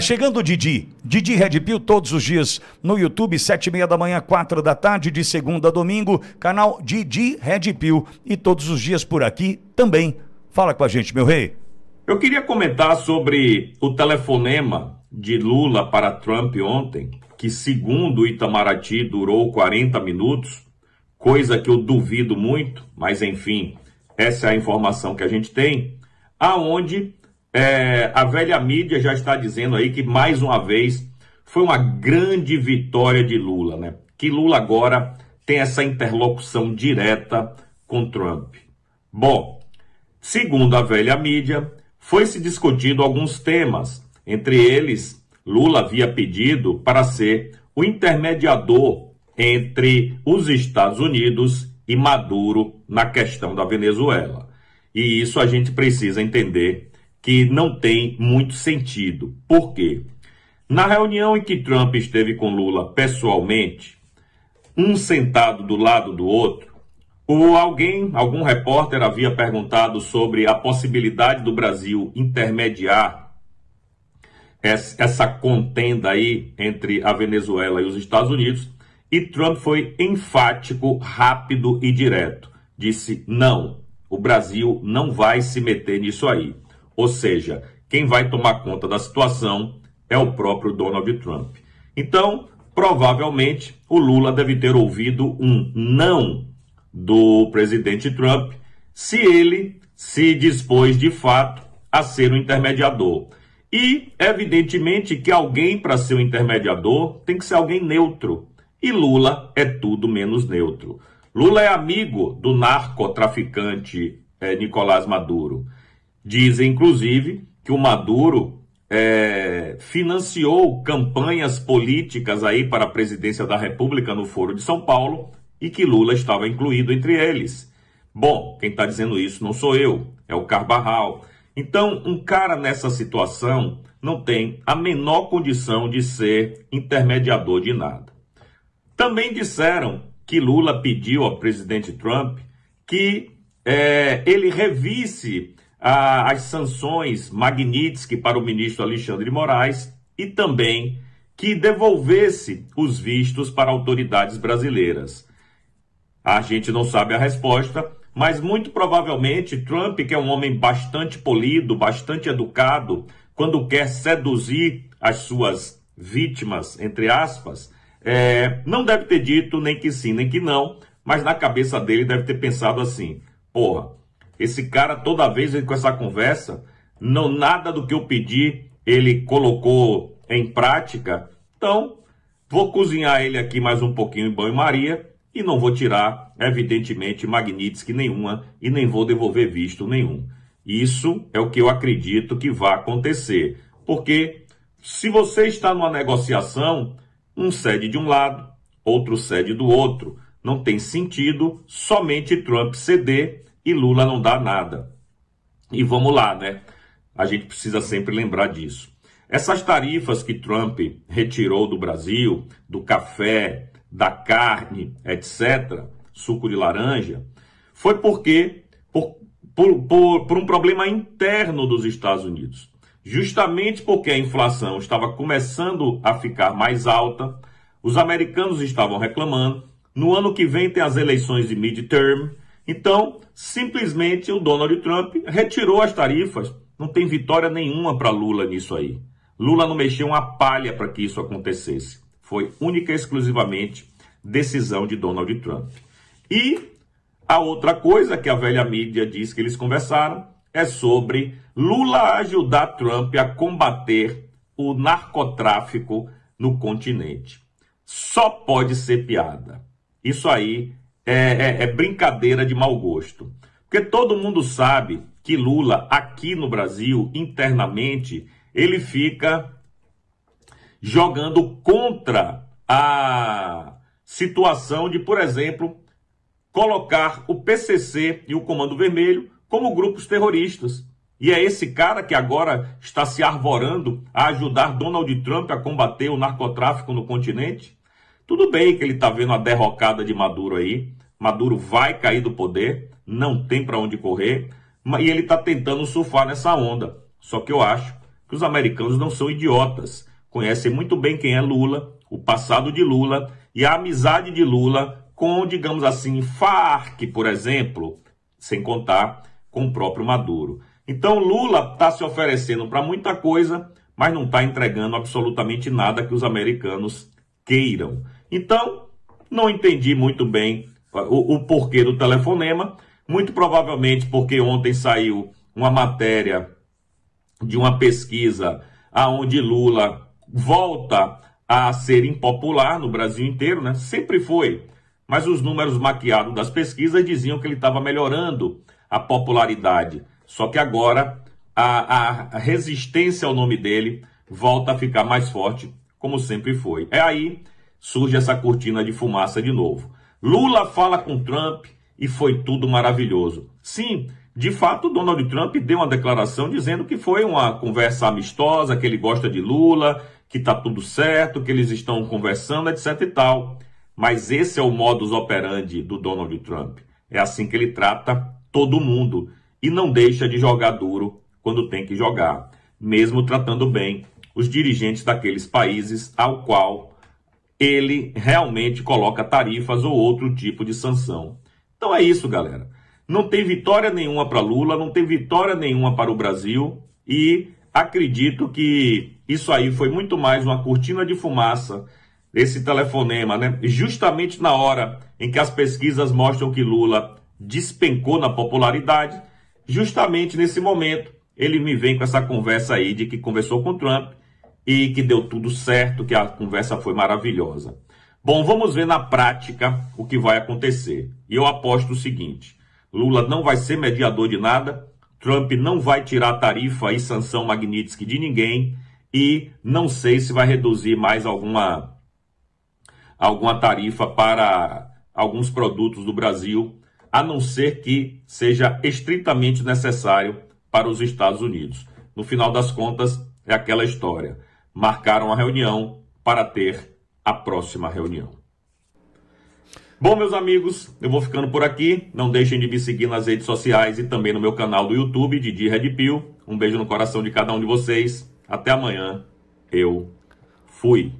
Chegando o Didi. Didi Red Pill todos os dias no YouTube, 7h30 da manhã, 4 da tarde, de segunda a domingo, canal Didi Red Pill. E todos os dias por aqui também. Fala com a gente, meu rei. Eu queria comentar sobre o telefonema de Lula para Trump ontem, que segundo o Itamaraty durou 40 minutos, coisa que eu duvido muito, mas enfim, essa é a informação que a gente tem, aonde a velha mídia já está dizendo aí que mais uma vez foi uma grande vitória de Lula, né? Que Lula agora tem essa interlocução direta com Trump. Bom, segundo a velha mídia, foi-se discutido alguns temas. Entre eles, Lula havia pedido para ser o intermediador entre os Estados Unidos e Maduro na questão da Venezuela. E isso a gente precisa entender que não tem muito sentido. Por quê? Na reunião em que Trump esteve com Lula pessoalmente, um sentado do lado do outro, algum repórter havia perguntado sobre a possibilidade do Brasil intermediar essa contenda aí entre a Venezuela e os Estados Unidos, e Trump foi enfático, rápido e direto. Disse, não, o Brasil não vai se meter nisso aí. Ou seja, quem vai tomar conta da situação é o próprio Donald Trump. Então, provavelmente, o Lula deve ter ouvido um não do presidente Trump, se ele se dispôs de fato a ser o intermediador. E, evidentemente, que alguém para ser o intermediador tem que ser alguém neutro. E Lula é tudo menos neutro. Lula é amigo do narcotraficante Nicolás Maduro. Dizem, inclusive, que o Maduro financiou campanhas políticas aí para a presidência da República no Foro de São Paulo e que Lula estava incluído entre eles. Bom, quem está dizendo isso não sou eu, é o Carvajal. Então, um cara nessa situação não tem a menor condição de ser intermediador de nada. Também disseram que Lula pediu ao presidente Trump que ele revisse as sanções Magnitsky para o ministro Alexandre de Moraes e também que devolvesse os vistos para autoridades brasileiras. A gente não sabe a resposta, mas muito provavelmente Trump, que é um homem bastante polido, bastante educado, quando quer seduzir as suas vítimas, entre aspas, não deve ter dito nem que sim, nem que não, mas na cabeça dele deve ter pensado assim, porra, esse cara toda vez com essa conversa, nada do que eu pedi ele colocou em prática, então vou cozinhar ele aqui mais um pouquinho em banho-maria e não vou tirar, evidentemente, Magnitsky nenhuma e nem vou devolver visto nenhum. Isso é o que eu acredito que vai acontecer, porque se você está numa negociação, um cede de um lado, outro cede do outro, não tem sentido somente Trump ceder e Lula não dá nada. E vamos lá, né? A gente precisa sempre lembrar disso. Essas tarifas que Trump retirou do Brasil, do café, da carne, etc., suco de laranja, foi porque por um problema interno dos Estados Unidos. Justamente porque a inflação estava começando a ficar mais alta, os americanos estavam reclamando, no ano que vem tem as eleições de midterm, então, simplesmente o Donald Trump retirou as tarifas. Não tem vitória nenhuma para Lula nisso aí. Lula não mexeu uma palha para que isso acontecesse. Foi única e exclusivamente decisão de Donald Trump. E a outra coisa que a velha mídia diz que eles conversaram é sobre Lula ajudar Trump a combater o narcotráfico no continente. Só pode ser piada. Isso aí é brincadeira de mau gosto. Porque todo mundo sabe que Lula, aqui no Brasil, internamente, ele fica jogando contra a situação de, por exemplo, colocar o PCC e o Comando Vermelho como grupos terroristas. E é esse cara que agora está se arvorando a ajudar Donald Trump a combater o narcotráfico no continente. Tudo bem que ele está vendo a derrocada de Maduro aí. Maduro vai cair do poder, não tem para onde correr. E ele está tentando surfar nessa onda. Só que eu acho que os americanos não são idiotas. Conhecem muito bem quem é Lula, o passado de Lula e a amizade de Lula com, digamos assim, Farc, por exemplo, sem contar com o próprio Maduro. Então Lula está se oferecendo para muita coisa, mas não está entregando absolutamente nada que os americanos queiram. Então, não entendi muito bem o porquê do telefonema, muito provavelmente porque ontem saiu uma matéria de uma pesquisa aonde Lula volta a ser impopular no Brasil inteiro, né? Sempre foi. Mas os números maquiados das pesquisas diziam que ele estava melhorando a popularidade. Só que agora a resistência ao nome dele volta a ficar mais forte, como sempre foi. É aí surge essa cortina de fumaça de novo. Lula fala com Trump e foi tudo maravilhoso. Sim, de fato, Donald Trump deu uma declaração dizendo que foi uma conversa amistosa, que ele gosta de Lula, que está tudo certo, que eles estão conversando, etc e tal. Mas esse é o modus operandi do Donald Trump. É assim que ele trata todo mundo e não deixa de jogar duro quando tem que jogar, mesmo tratando bem os dirigentes daqueles países ao qual ele realmente coloca tarifas ou outro tipo de sanção. Então é isso, galera. Não tem vitória nenhuma para Lula, não tem vitória nenhuma para o Brasil e acredito que isso aí foi muito mais uma cortina de fumaça, esse telefonema, né? Justamente na hora em que as pesquisas mostram que Lula despencou na popularidade, justamente nesse momento ele me vem com essa conversa aí de que conversou com Trump e que deu tudo certo, que a conversa foi maravilhosa. Bom, vamos ver na prática o que vai acontecer. E eu aposto o seguinte: Lula não vai ser mediador de nada, Trump não vai tirar tarifa e sanção Magnitsky de ninguém e não sei se vai reduzir mais alguma tarifa para alguns produtos do Brasil, a não ser que seja estritamente necessário para os Estados Unidos. No final das contas, é aquela história. Marcaram a reunião para ter a próxima reunião. Bom, meus amigos, eu vou ficando por aqui. Não deixem de me seguir nas redes sociais e também no meu canal do YouTube, Didi Red Pill. Um beijo no coração de cada um de vocês. Até amanhã. Eu fui.